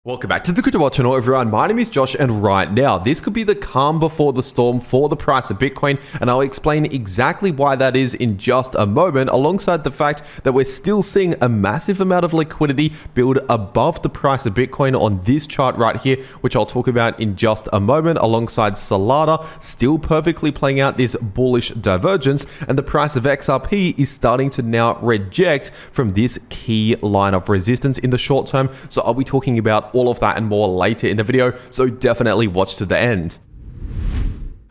Welcome back to the cryptowrld channel, everyone. My name is Josh, and right now this could be the calm before the storm for the price of Bitcoin, and I'll explain exactly why that is in just a moment, alongside the fact that we're still seeing a massive amount of liquidity build above the price of Bitcoin on this chart right here, which I'll talk about in just a moment, alongside Solana still perfectly playing out this bullish divergence, and the price of XRP is starting to now reject from this key line of resistance in the short term. So I'll be talking about all of that and more later in the video, so definitely watch to the end.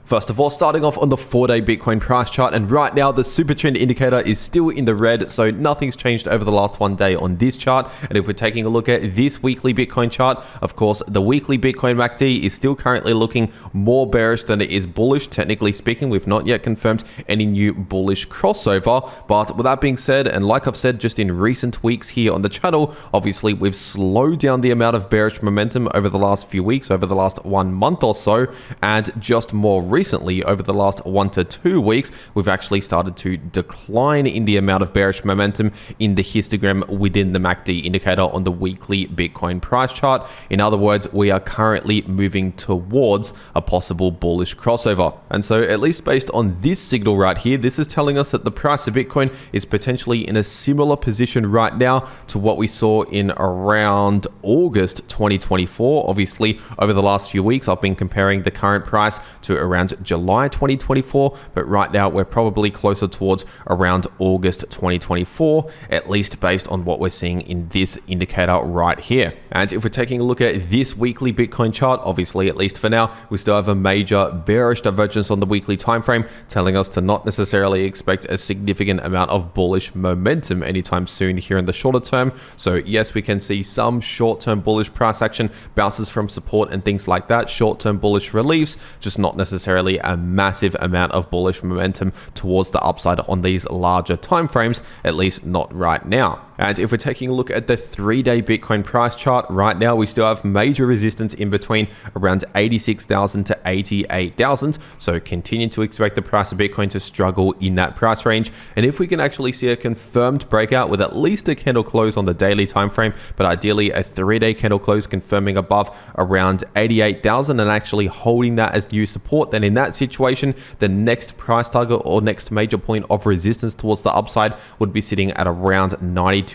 First of all, starting off on the 4-day Bitcoin price chart, and right now the super trend indicator is still in the red, so nothing's changed over the last 1 day on this chart. And if we're taking a look at this weekly Bitcoin chart, of course, the weekly Bitcoin MACD is still currently looking more bearish than it is bullish. Technically speaking, we've not yet confirmed any new bullish crossover, but with that being said, and like I've said just in recent weeks here on the channel, obviously we've slowed down the amount of bearish momentum over the last few weeks, over the last 1 month or so, and just more recently, over the last 1 to 2 weeks, we've actually started to decline in the amount of bearish momentum in the histogram within the MACD indicator on the weekly Bitcoin price chart. In other words, we are currently moving towards a possible bullish crossover. And so, at least based on this signal right here, this is telling us that the price of Bitcoin is potentially in a similar position right now to what we saw in around August 2024. Obviously, over the last few weeks, I've been comparing the current price to around July 2024, but right now we're probably closer towards around August 2024, at least based on what we're seeing in this indicator right here. And if we're taking a look at this weekly Bitcoin chart, obviously, at least for now, we still have a major bearish divergence on the weekly time frame, telling us to not necessarily expect a significant amount of bullish momentum anytime soon here in the shorter term. So yes, we can see some short-term bullish price action, bounces from support and things like that, short-term bullish reliefs, just not necessarily a massive amount of bullish momentum towards the upside on these larger timeframes, at least not right now. And if we're taking a look at the 3-day Bitcoin price chart, right now we still have major resistance in between around 86,000 to 88,000. So continue to expect the price of Bitcoin to struggle in that price range. And if we can actually see a confirmed breakout with at least a candle close on the daily time frame, but ideally a 3-day candle close confirming above around 88,000 and actually holding that as new support, then in that situation, the next price target or next major point of resistance towards the upside would be sitting at around 92,000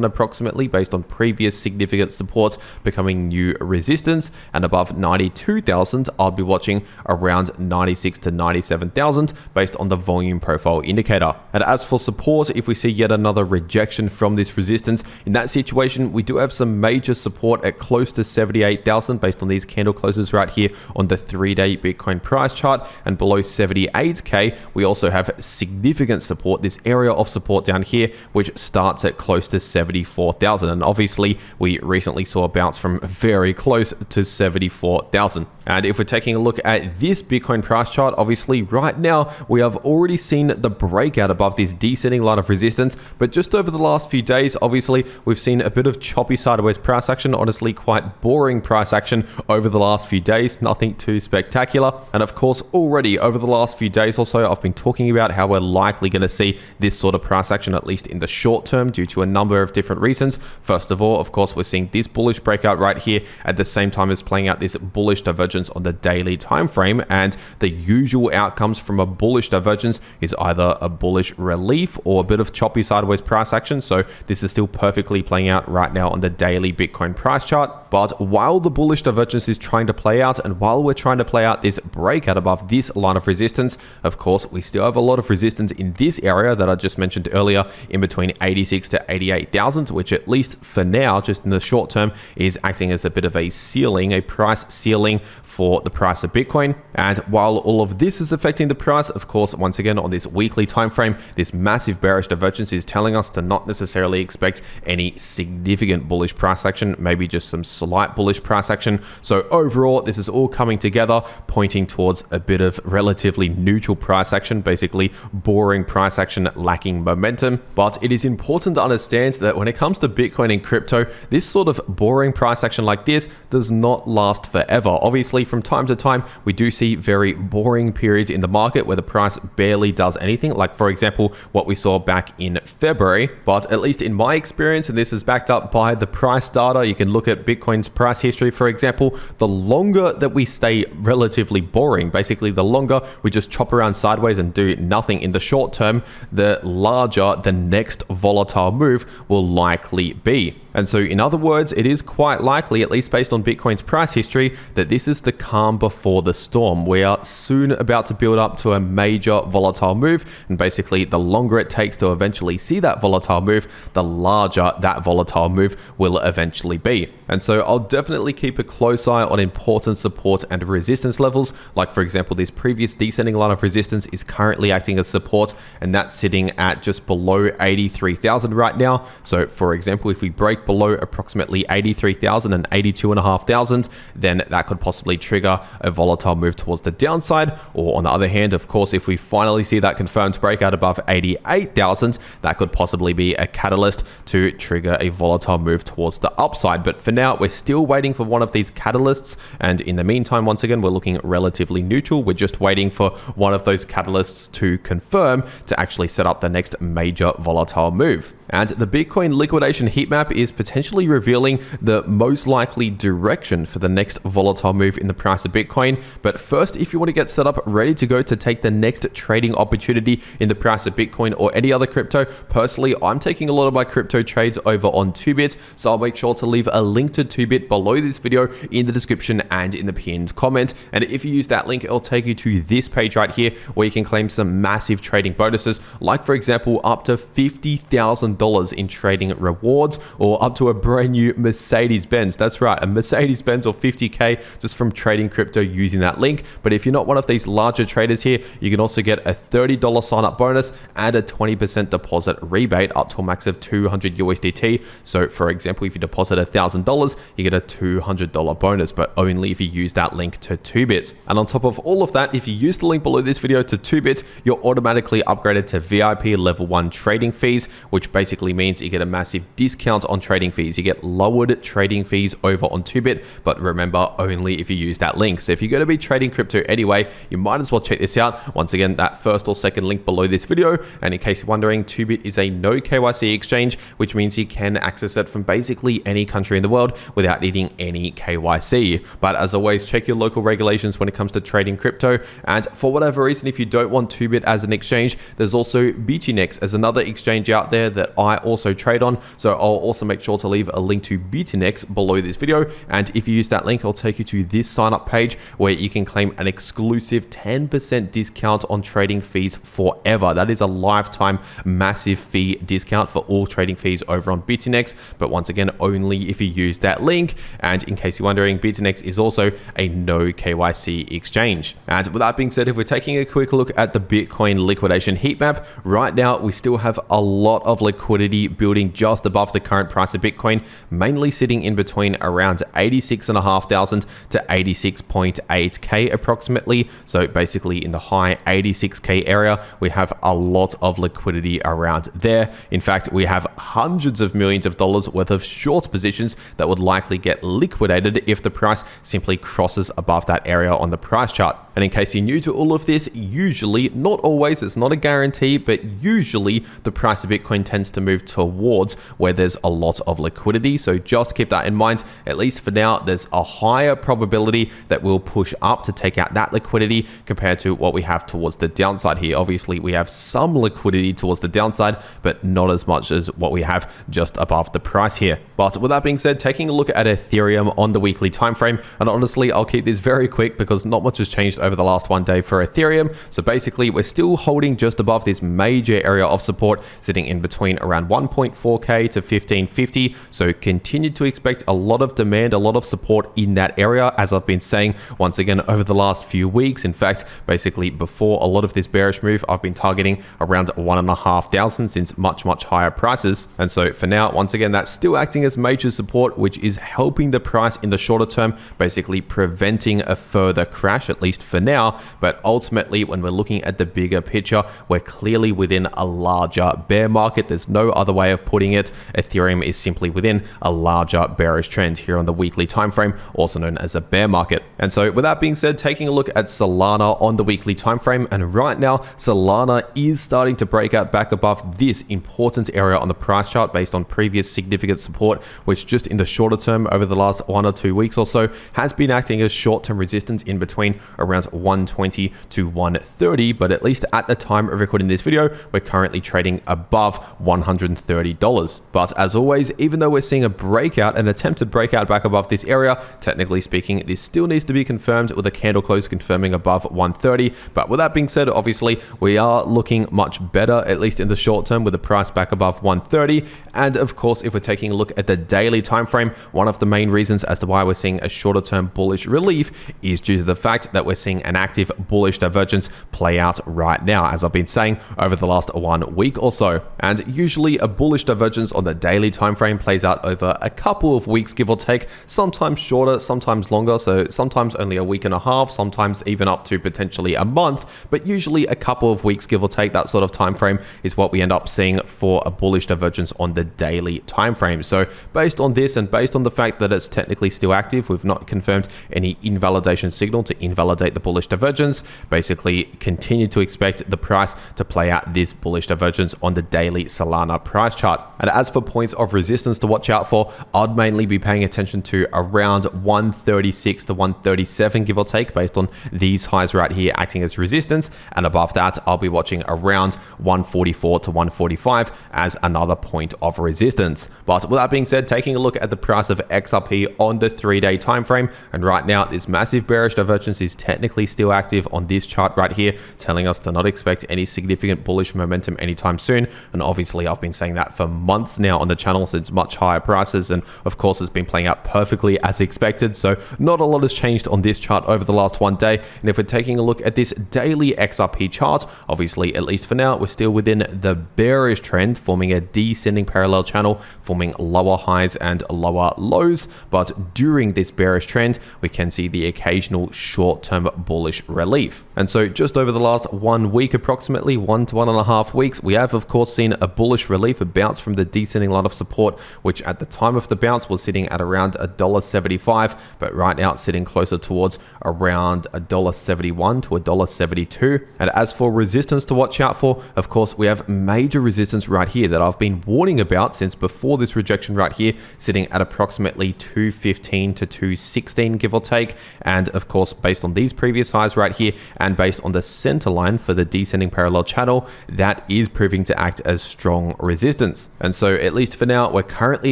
approximately, based on previous significant supports becoming new resistance. And above 92,000, I'll be watching around 96 to 97,000 based on the volume profile indicator. And as for support, if we see yet another rejection from this resistance, in that situation, we do have some major support at close to 78,000 based on these candle closes right here on the 3-day Bitcoin price chart, and below 78k we also have significant support, this area of support down here, which starts at close to 74,000, and obviously we recently saw a bounce from very close to 74,000. And if we're taking a look at this Bitcoin price chart, obviously right now we have already seen the breakout above this descending line of resistance, but just over the last few days, obviously we've seen a bit of choppy sideways price action, honestly quite boring price action over the last few days, nothing too spectacular. And of course, already over the last few days or so, I've been talking about how we're likely going to see this sort of price action, at least in the short term, due to a number of different reasons. First of all, of course, we're seeing this bullish breakout right here at the same time as playing out this bullish divergence on the daily time frame, and the usual outcomes from a bullish divergence is either a bullish relief or a bit of choppy sideways price action. So this is still perfectly playing out right now on the daily Bitcoin price chart. But while the bullish divergence is trying to play out, and while we're trying to play out this breakout above this line of resistance, of course, we still have a lot of resistance in this area that I just mentioned earlier, in between 86 to 88,000, which at least for now, just in the short term, is acting as a bit of a ceiling, a price ceiling for the price of Bitcoin. And while all of this is affecting the price, of course, once again on this weekly time frame, this massive bearish divergence is telling us to not necessarily expect any significant bullish price action, maybe just some slight bullish price action. So overall, this is all coming together, pointing towards a bit of relatively neutral price action, basically boring price action lacking momentum. But it is important to understand understand that when it comes to Bitcoin and crypto, this sort of boring price action like this does not last forever. Obviously, from time to time, we do see very boring periods in the market where the price barely does anything, like for example, what we saw back in February. But at least in my experience, and this is backed up by the price data, you can look at Bitcoin's price history, for example, the longer that we stay relatively boring, basically the longer we just chop around sideways and do nothing in the short term, the larger the next volatile move will likely be. And so in other words, it is quite likely, at least based on Bitcoin's price history, that this is the calm before the storm. We are soon about to build up to a major volatile move. And basically, the longer it takes to eventually see that volatile move, the larger that volatile move will eventually be. And so I'll definitely keep a close eye on important support and resistance levels. Like for example, this previous descending line of resistance is currently acting as support, and that's sitting at just below 83,000 right now. So for example, if we break below approximately 83,000 and 82,500, then that could possibly trigger a volatile move towards the downside. Or on the other hand, of course, if we finally see that confirmed breakout above 88,000, that could possibly be a catalyst to trigger a volatile move towards the upside. But for now, we're still waiting for one of these catalysts. And in the meantime, once again, we're looking relatively neutral. We're just waiting for one of those catalysts to confirm to actually set up the next major volatile move. And the Bitcoin liquidation heat map is potentially revealing the most likely direction for the next volatile move in the price of Bitcoin. But first, if you want to get set up ready to go to take the next trading opportunity in the price of Bitcoin or any other crypto, personally, I'm taking a lot of my crypto trades over on 2bit. So I'll make sure to leave a link to 2bit below this video in the description and in the pinned comment. And if you use that link, it'll take you to this page right here where you can claim some massive trading bonuses, like for example, up to $50,000 in trading rewards, or up to a brand new Mercedes-Benz. That's right, a Mercedes-Benz or 50K just from trading crypto using that link. But if you're not one of these larger traders here, you can also get a $30 sign-up bonus and a 20% deposit rebate up to a max of 200 USDT. So for example, if you deposit $1,000, you get a $200 bonus, but only if you use that link to 2bit. And on top of all of that, if you use the link below this video to 2bit, you're automatically upgraded to VIP level 1 trading fees, which basically means you get a massive discount on trading fees. You get lowered trading fees over on 2bit, but remember, only if you use that link. So if you're going to be trading crypto anyway, you might as well check this out. Once again, that first or second link below this video. And in case you're wondering, 2bit is a no KYC exchange, which means you can access it from basically any country in the world without needing any KYC. But as always, check your local regulations when it comes to trading crypto. And for whatever reason, if you don't want 2bit as an exchange, there's also BTNex as another exchange out there that I also trade on. So I'll also make sure to leave a link to BTNex below this video. And if you use that link, I'll take you to this sign up page where you can claim an exclusive 10% discount on trading fees forever. That is a lifetime massive fee discount for all trading fees over on BTNex. But once again, only if you use that link. And in case you're wondering, BTNex is also a no KYC exchange. And with that being said, if we're taking a quick look at the Bitcoin liquidation heat map, right now we still have a lot of liquidity building just above the current price of Bitcoin, mainly sitting in between around 86,500 to 86.8k approximately. So basically in the high 86k area, we have a lot of liquidity around there. In fact, we have hundreds of millions of dollars worth of short positions that would likely get liquidated if the price simply crosses above that area on the price chart. And in case you're new to all of this, usually, not always, it's not a guarantee, but usually the price of Bitcoin tends to move towards where there's a lot of liquidity. So just keep that in mind. At least for now, there's a higher probability that we'll push up to take out that liquidity compared to what we have towards the downside here. Obviously, we have some liquidity towards the downside, but not as much as what we have just above the price here. But with that being said, taking a look at Ethereum on the weekly time frame, and honestly, I'll keep this very quick because not much has changed over the last one day for Ethereum. So basically, we're still holding just above this major area of support, sitting in between around 1.4k to 1550. So continue to expect a lot of demand, a lot of support in that area, as I've been saying once again over the last few weeks. In fact, basically before a lot of this bearish move, I've been targeting around 1,500 since much higher prices. And so for now, once again, that's still acting as major support, which is helping the price in the shorter term, basically preventing a further crash, at least for now. But ultimately, when we're looking at the bigger picture, we're clearly within a larger bear market. There's no other way of putting it. Ethereum is simply within a larger bearish trend here on the weekly time frame, also known as a bear market. And so with that being said, taking a look at Solana on the weekly time frame, and right now Solana is starting to break out back above this important area on the price chart based on previous significant support, which just in the shorter term over the last 1 or 2 weeks or so has been acting as short-term resistance in between around 120 to 130. But at least at the time of recording this video, we're currently trading above $130. But as always, even though we're seeing a breakout, an attempted breakout back above this area, technically speaking, this still needs to be confirmed with a candle close confirming above 130. But with that being said, obviously we are looking much better, at least in the short term, with the price back above 130. And of course, if we're taking a look at the daily time frame, one of the main reasons as to why we're seeing a shorter term bullish relief is due to the fact that we're seeing an active bullish divergence play out right now, as I've been saying over the last 1 week or so. And usually a bullish divergence on the daily time frame plays out over a couple of weeks, give or take, sometimes shorter, sometimes longer. So sometimes only a week and a half, sometimes even up to potentially a month, but usually a couple of weeks, give or take. That sort of time frame is what we end up seeing for a bullish divergence on the daily time frame. So based on this and based on the fact that it's technically still active, we've not confirmed any invalidation signal to invalidate the bullish divergence. Basically continue to expect the price to play out this bullish divergence on the daily Solana price chart. And as for points of resistance to watch out for, I'd mainly be paying attention to around 136 to 137, give or take, based on these highs right here acting as resistance. And above that, I'll be watching around 144 to 145 as another point of resistance. But with that being said, taking a look at the price of XRP on the 3-day time frame, and right now this massive bearish divergence is technically still active on this chart right here, telling us to not expect any significant bullish momentum anytime soon. And obviously I've been saying that for months now on the channel, since much higher prices, and of course it's been playing out perfectly as expected. So not a lot has changed on this chart over the last 1 day. And if we're taking a look at this daily XRP chart, obviously at least for now we're still within the bearish trend, forming a descending parallel channel, forming lower highs and lower lows. But during this bearish trend, we can see the occasional short-term bullish relief. And so just over the last 1 week, approximately 1 to 1.5 weeks, we have of course seen a bullish relief, a bounce from the descending line of support, which at the time of the bounce was sitting at around $1.75, but right now it's sitting closer towards around $1.71 to $1.72. And as for resistance to watch out for, of course we have major resistance right here that I've been warning about since before this rejection right here, sitting at approximately 215 to 216, give or take. And of course, based on these previous highs right here and based on the center line for the descending parallel channel, that is proving to act as strong resistance. And so at least for now, we're currently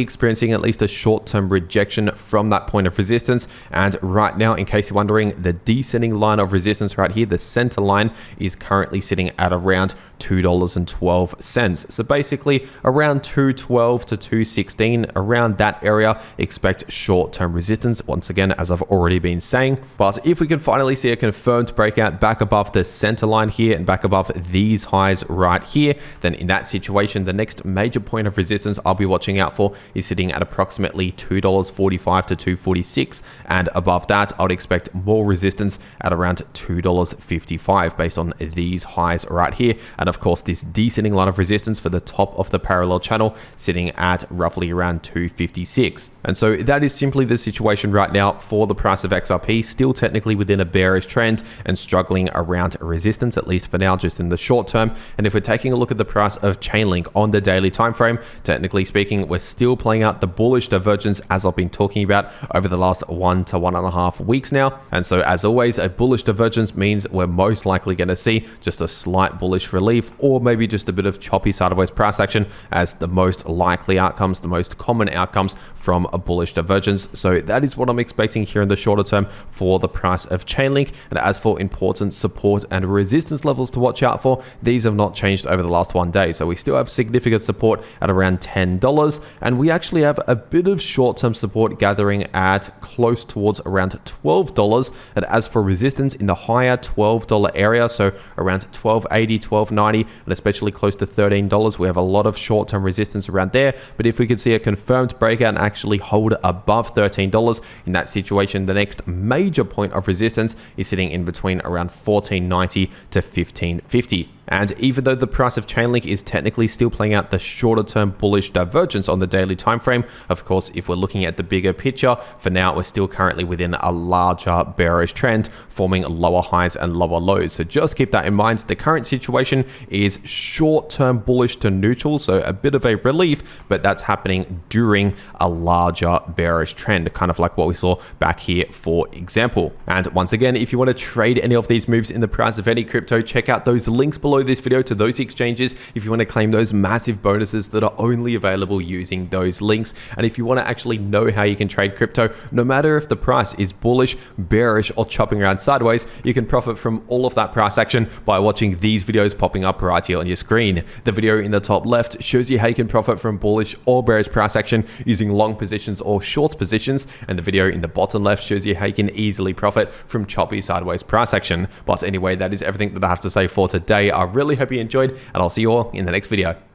experiencing at least a short-term rejection from that point of resistance. And right now, in case you're wondering, the descending line of resistance right here, the center line, is currently sitting at around $2.12. So basically around 212 to 216, around that area, expect short-term resistance, once again, as I've already been saying. But if we can finally see a confirmed breakout back above the center line here and back above these highs right here, then in that situation, the next major point of resistance I'll be watching out for is sitting at approximately $2.45 to $2.46. And above that, I would expect more resistance at around $2.55 based on these highs right here. And of course, this descending line of resistance for the top of the parallel channel sitting at roughly around 256. And so that is simply the situation right now for the price of XRP, still technically within a bearish trend and struggling around resistance, at least for now, just in the short term. And if we're taking a look at the price of Chainlink on the daily time frame, technically speaking, we're still playing out the bullish divergence as I've been talking about over the last 1 to 1.5 weeks now. And so as always, a bullish divergence means we're most likely going to see just a slight bullish relief, or maybe just a bit of choppy sideways price action as the most likely outcomes, the most common outcomes from a bullish divergence. So that is what I'm expecting here in the shorter term for the price of Chainlink. And as for important support and resistance levels to watch out for, these have not changed over the last 1 day. So we still have significant support at around $10, and we actually have a bit of short-term support gathering at close towards around $12. And as for resistance in the higher $12 area, so around $12.80, $12.90, and especially close to $13, we have a lot of short-term resistance around there. But if we could see a confirmed breakout and actually hold above $13, in that situation, the next major point of resistance is sitting in between around $14.90 to $15.50. And even though the price of Chainlink is technically still playing out the shorter term bullish divergence on the daily time frame, of course, if we're looking at the bigger picture, for now, we're still currently within a larger bearish trend, forming lower highs and lower lows. So just keep that in mind. The current situation is short-term bullish to neutral, so a bit of a relief, but that's happening during a larger bearish trend, kind of like what we saw back here, for example. And once again, if you want to trade any of these moves in the price of any crypto, check out those links below this video to those exchanges if you want to claim those massive bonuses that are only available using those links. And if you want to actually know how you can trade crypto, no matter if the price is bullish, bearish, or chopping around sideways, you can profit from all of that price action by watching these videos popping up right here on your screen. The video in the top left shows you how you can profit from bullish or bearish price action using long positions or short positions, and the video in the bottom left shows you how you can easily profit from choppy sideways price action. But anyway, that is everything that I have to say for today. I really hope you enjoyed, and I'll see you all in the next video.